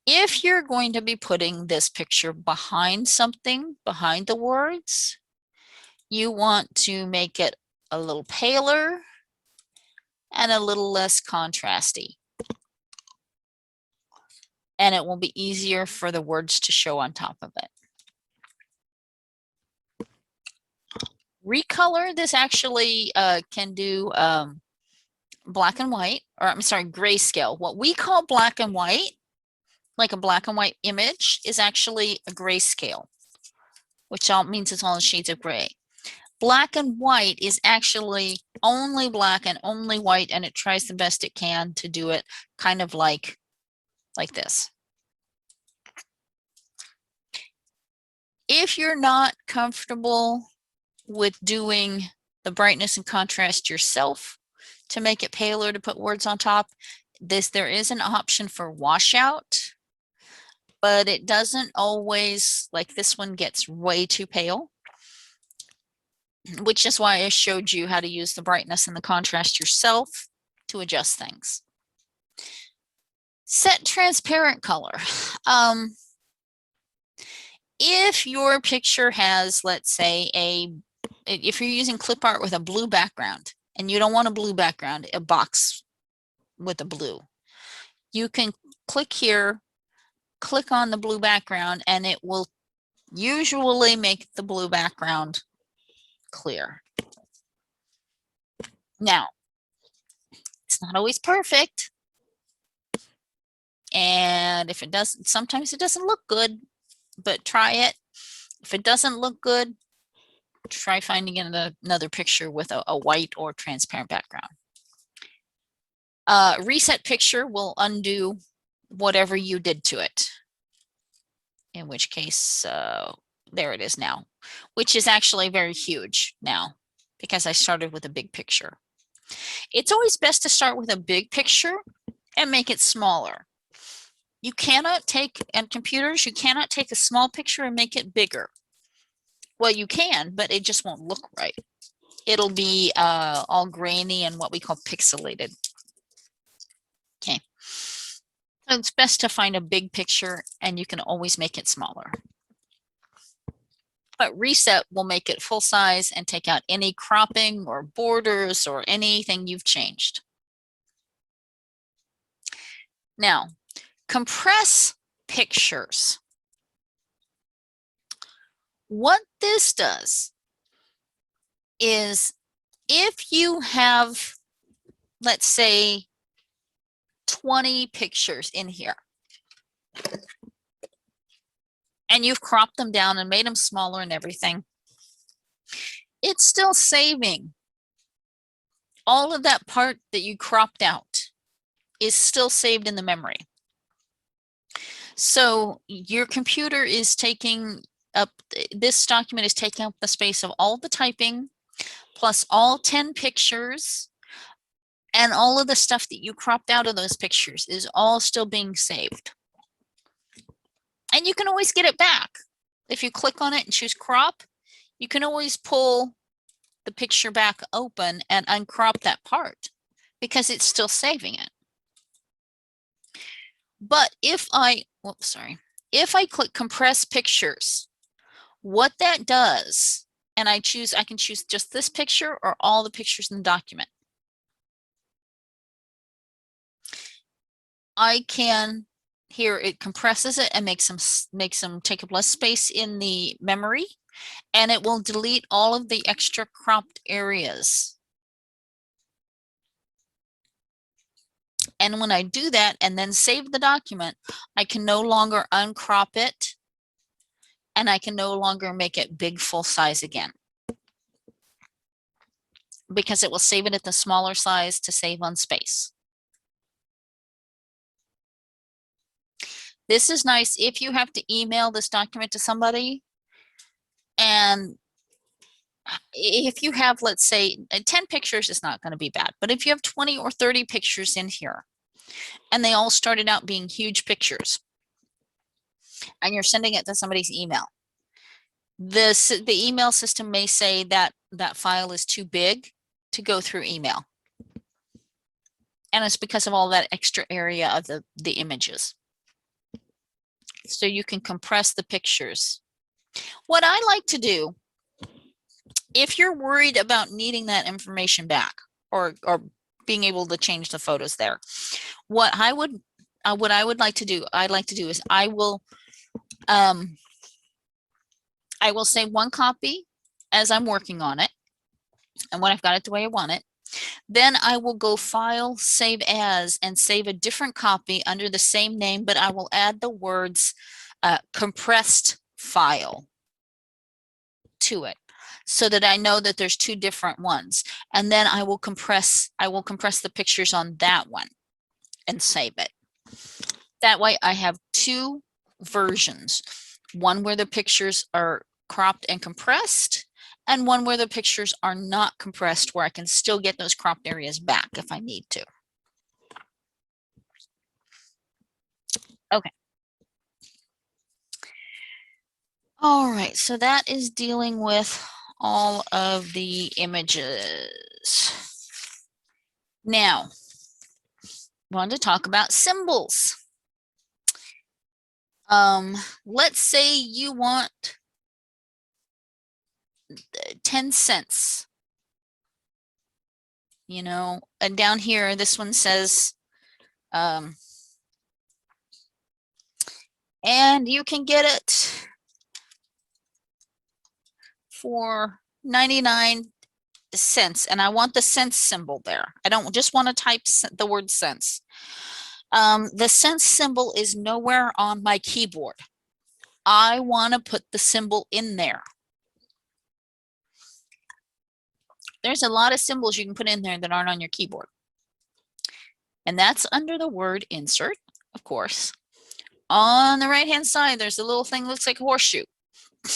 If you're going to be putting this picture behind something, behind the words, you want to make it a little paler and a little less contrasty. And it will be easier for the words to show on top of it. Recolor, this actually can do black and white, or I'm sorry, grayscale. What we call black and white, like a black and white image, is actually a grayscale, which all means it's all in shades of gray. Black and white is actually only black and only white, and it tries the best it can to do it kind of like this. If you're not comfortable with doing the brightness and contrast yourself to make it paler to put words on top, there is an option for washout, but it doesn't always, like this one gets way too pale, which is why I showed you how to use the brightness and the contrast yourself to adjust things. Set transparent color. If your picture has, let's say, if you're using clip art with a blue background and you don't want a blue background, a box with a blue, you can click here, click on the blue background, and it will usually make the blue background clear. Now, it's not always perfect. And if it doesn't, sometimes it doesn't look good, but try it. If it doesn't look good, try finding another picture with a white or transparent background. Reset picture will undo whatever you did to it. In which case, there it is now, which is actually very huge now because I started with a big picture. It's always best to start with a big picture and make it smaller. You cannot take, on computers, you cannot take a small picture and make it bigger. Well, you can, but it just won't look right. It'll be all grainy and what we call pixelated. Okay. So it's best to find a big picture and you can always make it smaller. But reset will make it full size and take out any cropping or borders or anything you've changed. Now, compress pictures. What this does is if you have, let's say, 20 pictures in here, and you've cropped them down and made them smaller and everything, it's still saving. All of that part that you cropped out is still saved in the memory. So your computer is taking up, this document is taking up the space of all the typing, plus all 10 pictures, and all of the stuff that you cropped out of those pictures is all still being saved. And you can always get it back. If you click on it and choose crop, you can always pull the picture back open and uncrop that part because it's still saving it. But if I click compress pictures, what that does, and I can choose just this picture or all the pictures in the document. I can, here it compresses it and makes them take up less space in the memory, and it will delete all of the extra cropped areas. And when I do that and then save the document, I can no longer uncrop it, and I can no longer make it big full size again, because it will save it at the smaller size to save on space. This is nice if you have to email this document to somebody, and if you have, let's say, 10 pictures is not going to be bad, but if you have 20 or 30 pictures in here and they all started out being huge pictures and you're sending it to somebody's email, the email system may say that that file is too big to go through email, and it's because of all that extra area of the images. So you can compress the pictures. What I like to do, if you're worried about needing that information back or being able to change the photos there, what I would like to do is I will save one copy as I'm working on it, and when I've got it the way I want it, then I will go File, Save As, and save a different copy under the same name, but I will add the words compressed file to it, so that I know that there's two different ones. And then I will compress the pictures on that one and save it. That way I have two versions, one where the pictures are cropped and compressed, and one where the pictures are not compressed, where I can still get those cropped areas back if I need to. Okay. All right, so that is dealing with all of the images. Now, I wanted to talk about symbols. Let's say you want 10 cents. You know, and down here, this one says, and you can get it for 99 cents. And I want the cents symbol there. I don't just want to type the word cents. The cents symbol is nowhere on my keyboard. I want to put the symbol in there. There's a lot of symbols you can put in there that aren't on your keyboard. And that's under the word insert, of course. On the right-hand side, there's a little thing that looks like a horseshoe. I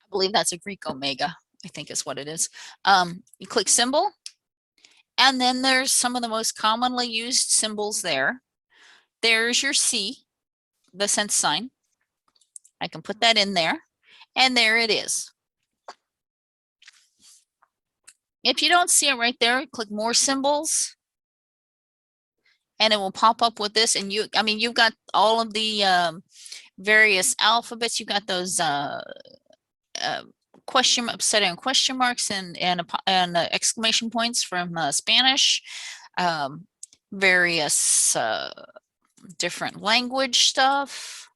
believe that's a Greek omega, I think is what it is. You click symbol, and then there's some of the most commonly used symbols there. There's your C, the cent sign. I can put that in there, and there it is. If you don't see it right there, click more symbols, and it will pop up with this. And you've got all of the various alphabets. You've got those upside-down question marks and exclamation points from Spanish, various different language stuff,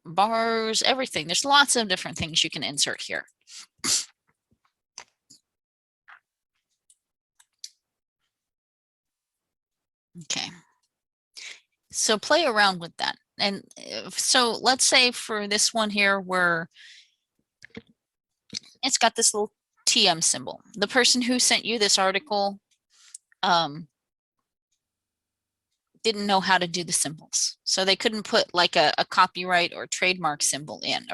bars, everything. There's lots of different things you can insert here. Okay. So play around with that. And so let's say for this one here where it's got this little TM symbol. The person who sent you this article didn't know how to do the symbols. So they couldn't put like a copyright or trademark symbol in,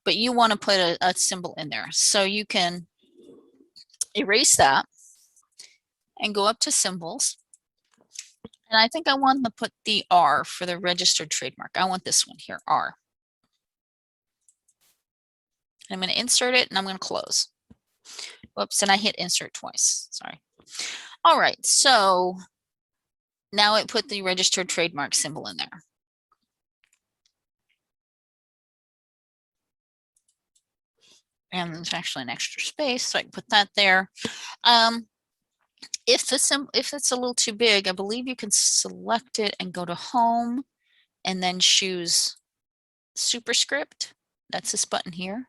but you want to put a symbol in there. So you can erase that and go up to symbols. And I think I want to put the R for the registered trademark. I want this one here, R. I'm going to insert it and I'm going to close. Whoops, and I hit insert twice. Sorry. All right, so now it put the registered trademark symbol in there. And there's actually an extra space, so I can put that there. If it's a little too big, I believe you can select it and go to Home and then choose Superscript. That's this button here,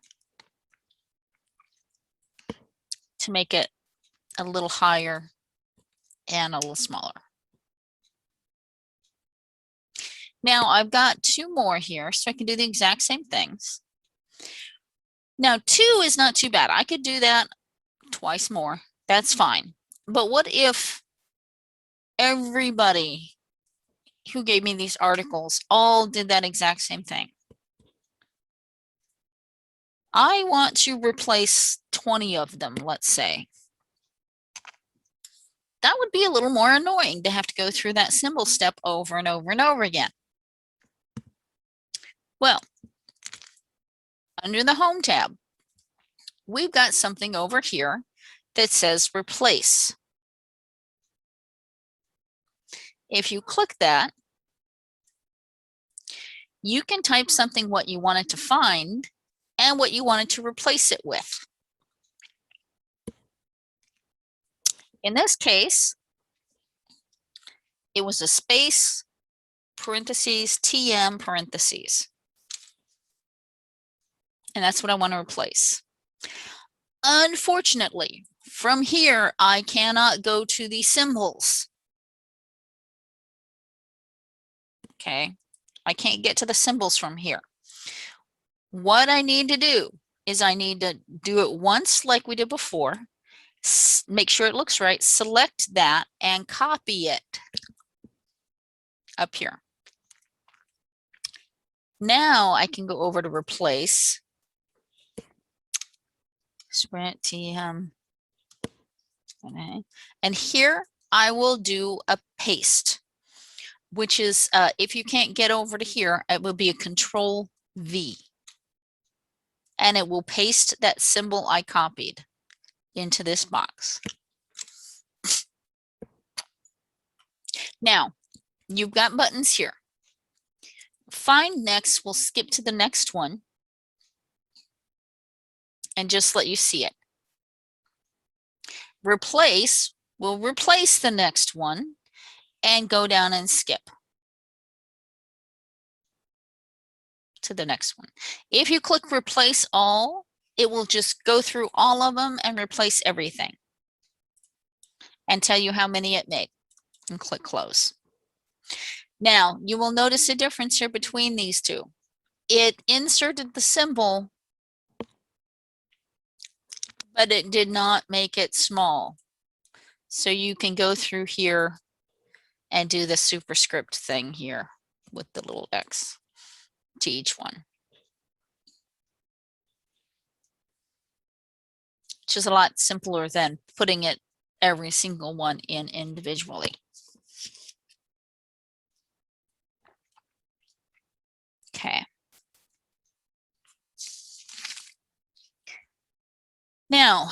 to make it a little higher and a little smaller. Now I've got two more here, so I can do the exact same things. Now 2 is not too bad. I could do that twice more. That's fine. But what if everybody who gave me these articles all did that exact same thing? I want to replace 20 of them, let's say. That would be a little more annoying to have to go through that symbol step over and over and over again. Well, under the Home tab, we've got something over here that says Replace. If you click that, you can type something what you want it to find and what you want it to replace it with. In this case, it was a space, parentheses, TM, parentheses. And that's what I want to replace. Unfortunately, from here, I cannot go to the symbols. Okay, I can't get to the symbols from here. What I need to do is I need to do it once like we did before, make sure it looks right, select that and copy it up here. Now I can go over to replace. Sprint TM. Okay. And here I will do a paste, which is if you can't get over to here, it will be a Control V. And it will paste that symbol I copied into this box. Now, you've got buttons here. Find Next will skip to the next one and just let you see it. Replace will replace the next one and go down and skip to the next one. If you click Replace All, it will just go through all of them and replace everything and tell you how many it made, and click Close. Now, you will notice a difference here between these two. It inserted the symbol, but it did not make it small. So you can go through here and do the superscript thing here with the little X to each one, which is a lot simpler than putting it every single one in individually. Okay. Now,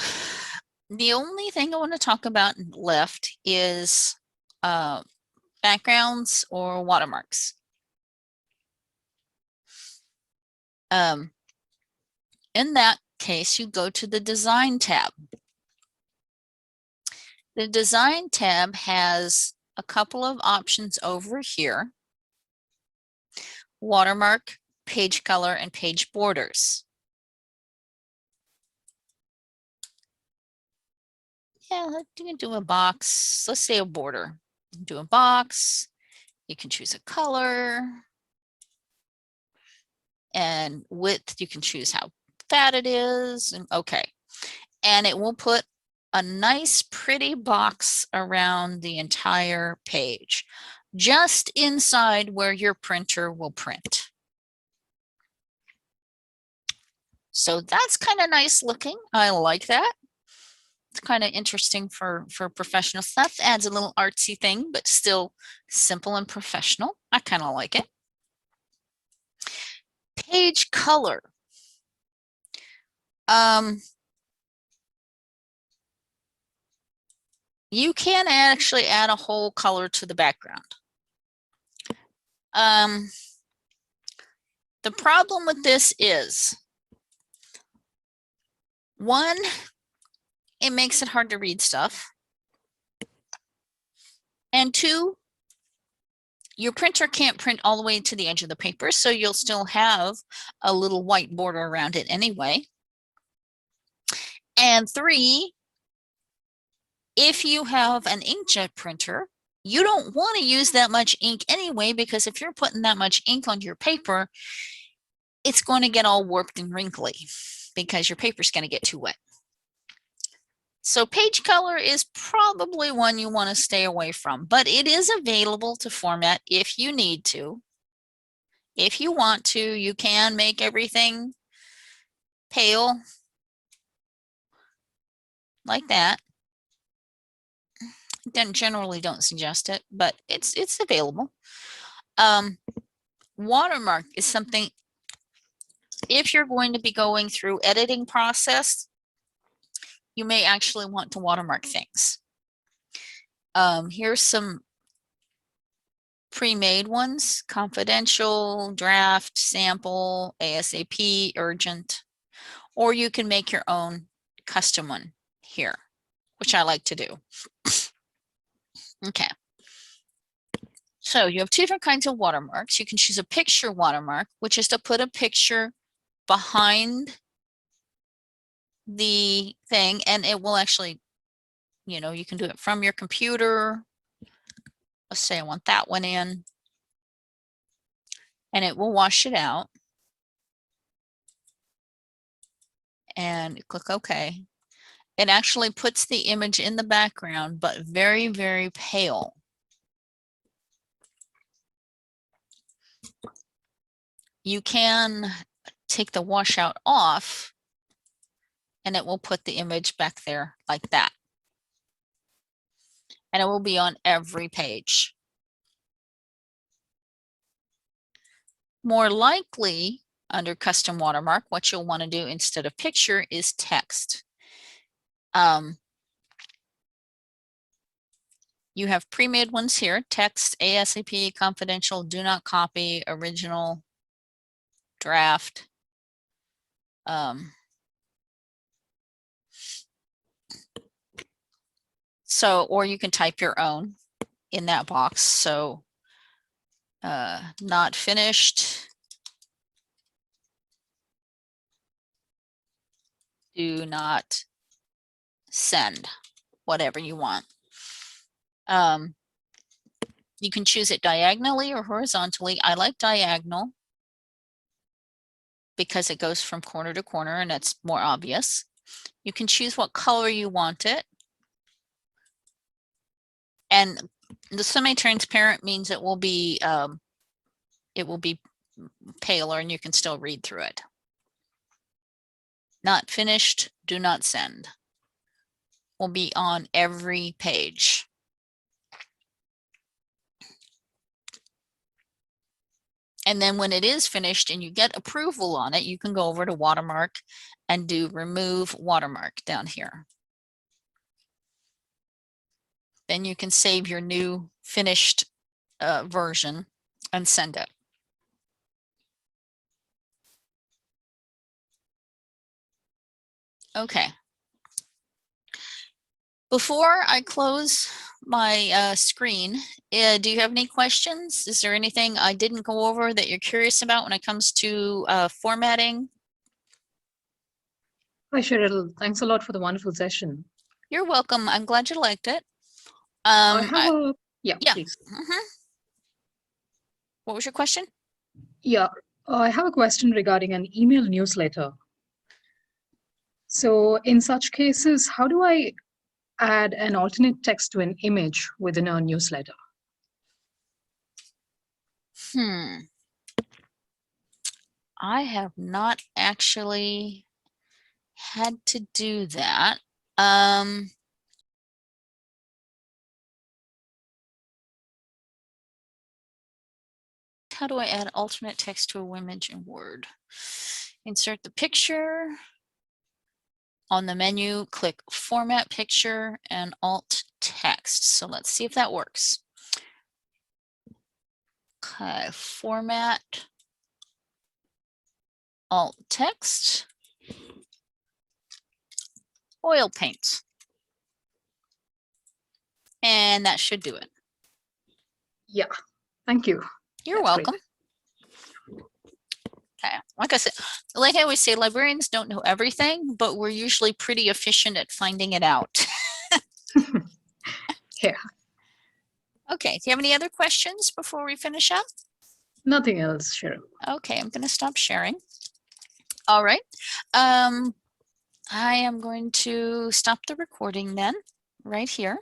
the only thing I want to talk about left is backgrounds or watermarks. In that case, you go to the Design tab. The Design tab has a couple of options over here. Watermark page color and page borders. Yeah, you can do a box. Let's say a border. Do a box. You can choose a color. And width, you can choose how fat it is. And okay. And it will put a nice pretty box around the entire page, just inside where your printer will print. So that's kind of nice looking. I like that. It's kind of interesting for professional stuff. Adds a little artsy thing, but still simple and professional. I kind of like it. Page color. You can actually add a whole color to the background. The problem with this is, one, it makes it hard to read stuff. And two, your printer can't print all the way to the edge of the paper, so you'll still have a little white border around it anyway. And three, if you have an inkjet printer, you don't want to use that much ink anyway, because if you're putting that much ink on your paper, it's going to get all warped and wrinkly because your paper's going to get too wet. So page color is probably one you want to stay away from, but it is available to format if you need to. If you want to, you can make everything pale like that. Then generally don't suggest it, but it's available. Watermark is something, if you're going to be going through editing process, you may actually want to watermark things. Here's some pre-made ones: confidential, draft, sample, ASAP, urgent, or you can make your own custom one here, which I like to do. Okay. So you have two different kinds of watermarks. You can choose a picture watermark, which is to put a picture behind the thing, and it will actually, you know, you can do it from your computer. Let's say I want that one in, and it will wash it out. And click OK. It actually puts the image in the background, but very, very pale. You can take the washout off, and it will put the image back there like that. And it will be on every page. More likely, under custom watermark, what you'll want to do instead of picture is text. You have pre-made ones here: text, ASAP, confidential, do not copy, original, draft. So, or you can type your own in that box. So, not finished, do not send, whatever you want. You can choose it diagonally or horizontally. I like diagonal because it goes from corner to corner and it's more obvious. You can choose what color you want it. And the semi-transparent means it will be paler and you can still read through it. Not finished, do not send, will be on every page. And then when it is finished and you get approval on it, you can go over to Watermark and do remove watermark down here. Then you can save your new finished version and send it. Okay. Before I close my screen. Do you have any questions? Is there anything I didn't go over that you're curious about when it comes to formatting? Hi, Cheryl. Thanks a lot for the wonderful session. You're welcome. I'm glad you liked it. I have yeah, yeah. please. What was your question? Yeah, I have a question regarding an email newsletter. So in such cases, how do I add an alternate text to an image within a newsletter? I have not actually had to do that. How do I add alternate text to a image in Word? Insert the picture. On the menu, click Format Picture and Alt Text. So let's see if that works. Okay, Format, Alt Text, Oil Paint. And that should do it. Yeah, thank you. You're welcome. Okay, like I said, like I always say, librarians don't know everything, but we're usually pretty efficient at finding it out. Yeah. Okay, do you have any other questions before we finish up? Nothing else, Cheryl. Okay, I'm going to stop sharing. All right. I am going to stop the recording then, right here.